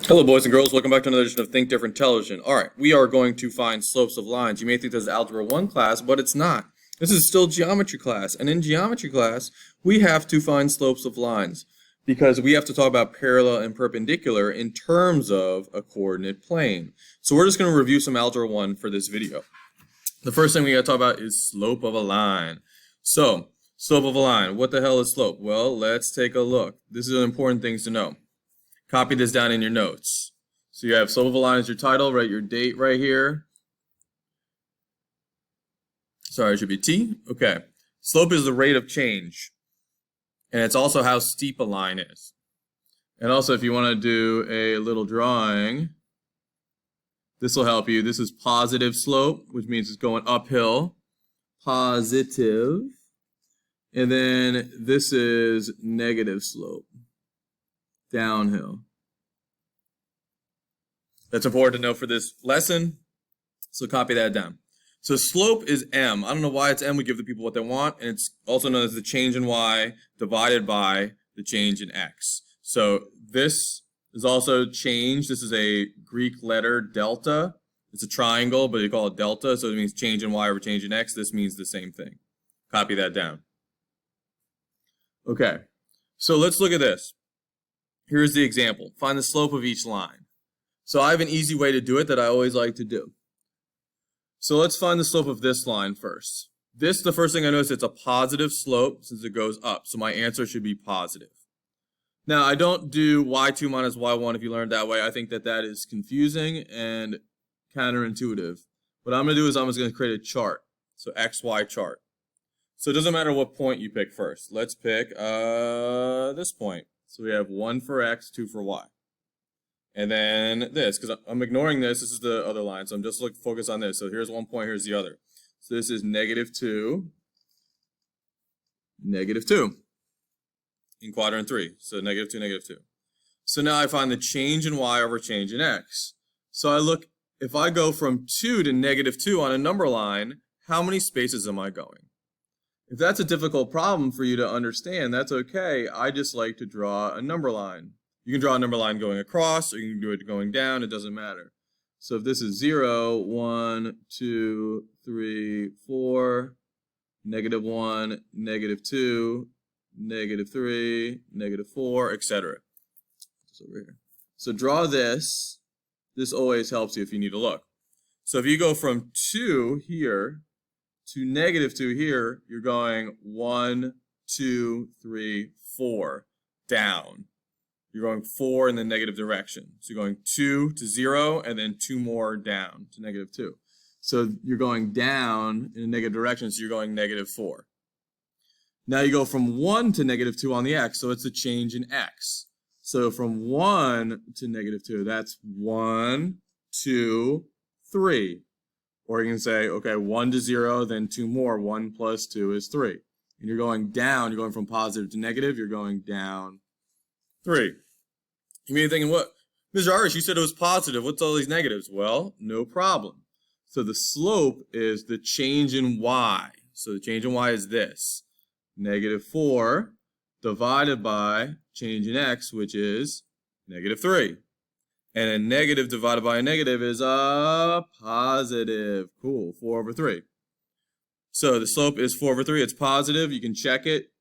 Hello, boys and girls. Welcome back to another edition of Think Different Television. All right, we are going to find slopes of lines. You may think this is Algebra 1 class, but it's not. This is still geometry class. And in geometry class, we have to find slopes of lines because we have to talk about parallel and perpendicular in terms of a coordinate plane. So we're just going to review some Algebra 1 for this video. The first thing we got to talk about is slope of a line. So, slope of a line. What the hell is slope? Well, let's take a look. This is an important thing to know. Copy this down in your notes. So you have slope of a line as your title, write your date right here. Sorry, it should be T. Okay. Slope is the rate of change. And it's also how steep a line is. And also if you want to do a little drawing, this will help you. This is positive slope, which means it's going uphill. Positive. And then this is negative slope. Downhill. That's important to know for this lesson, so copy that down. So slope is m. I don't know why it's m. We give the people what they want, and it's also known as the change in y divided by the change in x. So this is also change. This is a Greek letter delta. It's a triangle, but you call it delta, so it means change in y over change in x. This means the same thing. Copy that down. Okay, so let's look at this. Here's the example. Find the slope of each line. So I have an easy way to do it that I always like to do. So let's find the slope of this line first. This, the first thing I notice, it's a positive slope since it goes up. So my answer should be positive. Now, I don't do y2 minus y1 if you learned that way. I think that that is confusing and counterintuitive. What I'm going to do is I'm just going to create a chart. So XY chart. So it doesn't matter what point you pick first. Let's pick this point. So we have 1 for x, 2 for y. And then this, because I'm ignoring this. This is the other line. So I'm just focused on this. So here's one point, here's the other. So this is negative 2 in quadrant 3. So negative 2, negative 2. So now I find the change in y over change in x. So I look, if I go from 2 to negative 2 on a number line, how many spaces am I going? If that's a difficult problem for you to understand, that's okay. I just like to draw a number line. You can draw a number line going across, or you can do it going down. It doesn't matter. So if this is 0, 1, 2, 3, 4, negative 1, negative 2, negative 3, negative 4, etc. It's over here. So draw this. This always helps you if you need to look. So if you go from 2 here to negative 2 here, you're going 1, 2, 3, 4 down. You're going 4 in the negative direction. So you're going 2 to 0 and then 2 more down to negative 2. So you're going down in a negative direction, so you're going negative 4. Now you go from 1 to negative 2 on the x, so it's a change in x. So from 1 to negative 2, that's 1, 2, 3. Or you can say, okay, 1 to 0, then 2 more. 1 plus 2 is 3. And you're going down. You're going from positive to negative. You're going down 3. You may be thinking, what? Mr. Arish, you said it was positive. What's all these negatives? Well, no problem. So the slope is the change in y. So the change in y is this. Negative 4 divided by change in x, which is negative 3. And a negative divided by a negative is a positive. Cool, 4 over 3. So the slope is 4 over 3. It's positive. You can check it.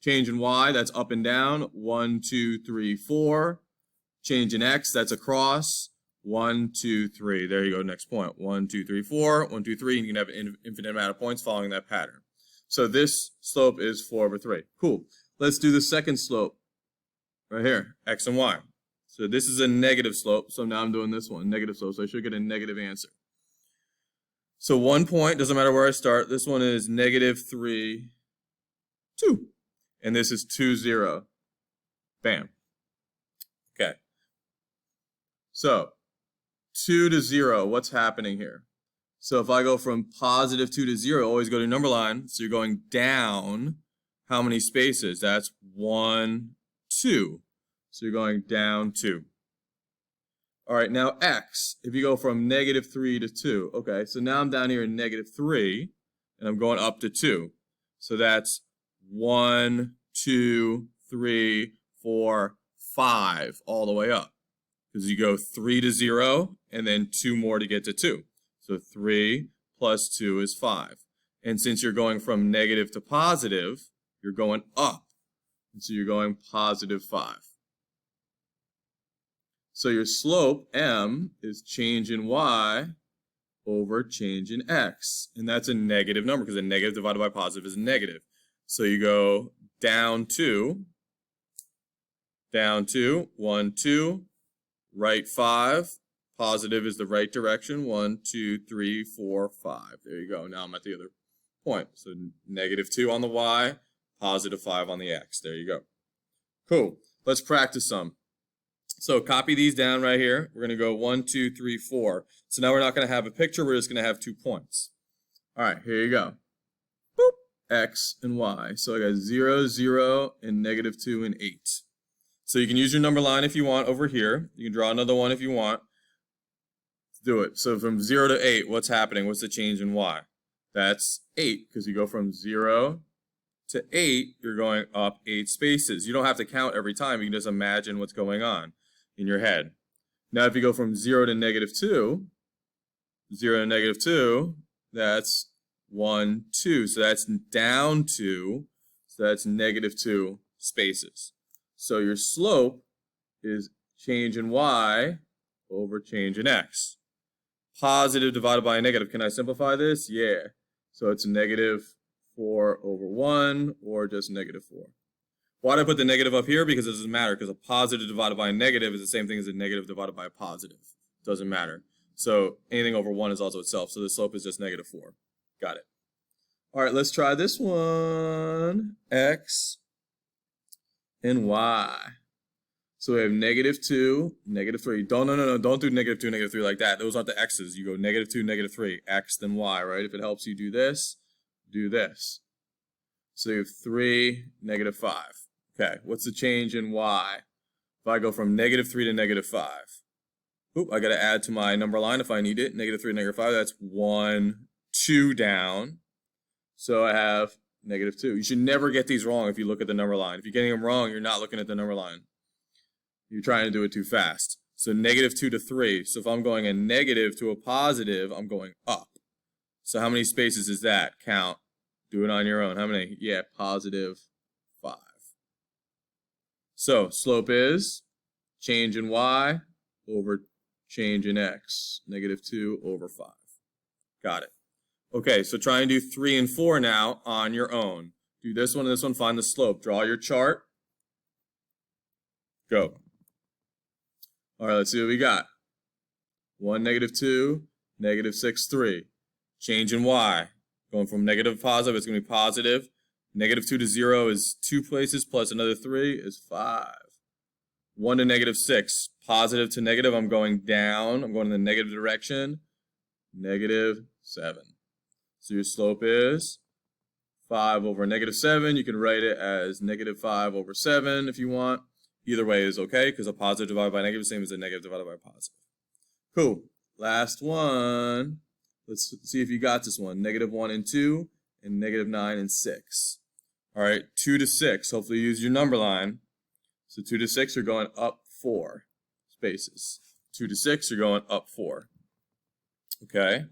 Change in y, that's up and down. 1, 2, 3, 4. Change in x, that's across. 1, 2, 3. There you go, next point. 1, 2, 3, 4. 1, 2, 3. And you can have an infinite amount of points following that pattern. So this slope is 4 over 3. Cool. Let's do the second slope. Right here, x and y. So this is a negative slope, so now I'm doing this one, negative slope, so I should get a negative answer. So 1 point, doesn't matter where I start. This one is negative 3, 2. And this is 2, 0. Bam. Okay. So 2 to 0, what's happening here? So if I go from positive 2 to 0, always go to number line. So you're going down how many spaces? That's 1, 2. So you're going down 2. All right, now x, if you go from negative 3 to 2. Okay, so now I'm down here in negative 3, and I'm going up to 2. So that's 1, 2, 3, 4, 5, all the way up. because you go 3 to 0 and then 2 more to get to 2. So 3 plus 2 is 5. And since you're going from negative to positive, you're going up. And so you're going positive 5. So your slope, m, is change in y over change in x. And that's a negative number because a negative divided by positive is negative. So you go down 2, 1, 2, right 5. Positive is the right direction. 1, 2, 3, 4, 5. There you go. Now I'm at the other point. So negative 2 on the y, positive 5 on the x. There you go. Cool. Let's practice some. So copy these down right here. We're going to go 1, 2, 3, 4. So now we're not going to have a picture. We're just going to have 2 points. All right, here you go. Boop. X and y. So I got 0, 0, and negative 2 and 8. So you can use your number line if you want over here. You can draw another one if you want. Let's do it. So from 0 to 8, what's happening? What's the change in y? That's 8 because you go from 0 to 8, you're going up 8 spaces. You don't have to count every time. You can just imagine what's going on in your head. Now if you go from 0 to negative 2, 0 to negative 2, that's 1, 2. So that's down 2. So that's negative 2 spaces. So your slope is change in y over change in x. Positive divided by a negative. Can I simplify this? Yeah. So it's negative 4 over 1 or just negative 4. Why did I put the negative up here? Because it doesn't matter, because a positive divided by a negative is the same thing as a negative divided by a positive. Doesn't matter. So anything over 1 is also itself. So the slope is just negative 4. Got it. All right, let's try this one. X and y. So we have negative 2, negative 3. Don't do negative 2, negative 3 like that. Those aren't the x's. You go negative 2, negative 3. X, then y, right? If it helps you do this, do this. So you have 3, negative 5. Okay, what's the change in y? If I go from negative 3 to negative 5. Oop, I got to add to my number line if I need it. Negative 3 to negative 5, that's 1, 2 down. So I have negative 2. You should never get these wrong if you look at the number line. If you're getting them wrong, you're not looking at the number line. You're trying to do it too fast. So negative 2 to 3. So if I'm going a negative to a positive, I'm going up. So how many spaces is that? Count. Do it on your own. How many? Yeah, positive 5. So slope is change in y over change in x. Negative 2 over 5. Got it. Okay, so try and do 3 and 4 now on your own. Do this one and this one. Find the slope. Draw your chart. Go. All right, let's see what we got. 1, negative 2, negative 6, 3. Change in y. Going from negative to positive, it's going to be positive. Negative 2 to 0 is 2 places, plus another 3 is 5. 1 to negative 6. Positive to negative, I'm going down. I'm going in the negative direction. Negative 7. So your slope is 5 over negative 7. You can write it as negative 5 over 7 if you want. Either way is okay, because a positive divided by a negative is the same as a negative divided by a positive. Cool. Last one. Let's see if you got this one. Negative 1 and 2, and negative 9 and 6. All right, 2 to 6. Hopefully use your number line. So 2 to 6, you're going up 4 spaces. 2 to 6, you're going up 4. Okay.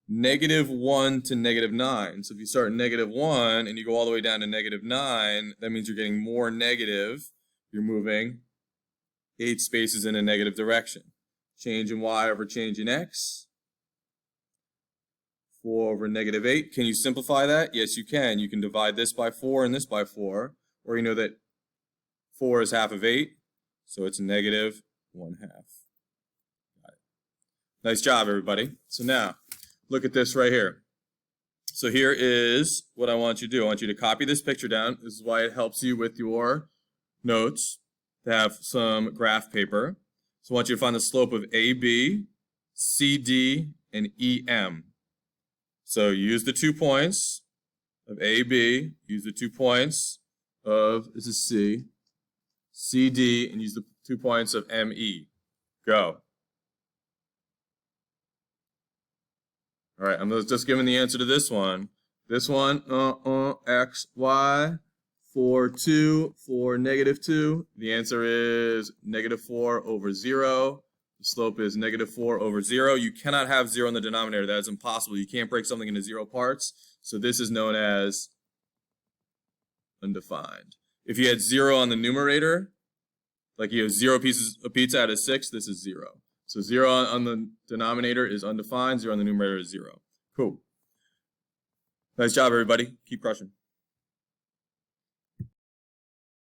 Negative 1 to negative 9. So if you start negative 1 and you go all the way down to negative 9, that means you're getting more negative. You're moving 8 spaces in a negative direction. Change in y over change in x. 4 over negative 8. Can you simplify that? Yes, you can. You can divide this by 4 and this by 4. Or you know that 4 is half of 8. So it's negative 1/2. Got it. Nice job, everybody. So now, look at this right here. So here is what I want you to do. I want you to copy this picture down. This is why it helps you with your notes to have some graph paper. So I want you to find the slope of AB, CD, and EM. So use the 2 points of AB, use the 2 points of, this is C, CD, and use the 2 points of ME. Go. All right, I'm just giving the answer to this one. This one, X, Y, for 2 for negative 2? The answer is negative 4 over 0. The slope is negative 4 over 0. You cannot have 0 in the denominator. That is impossible. You can't break something into 0 parts. So this is known as undefined. If you had 0 on the numerator, like you have 0 pieces of pizza out of 6, this is 0. So 0 on the denominator is undefined, 0 on the numerator is 0. Cool. Nice job, everybody. Keep crushing.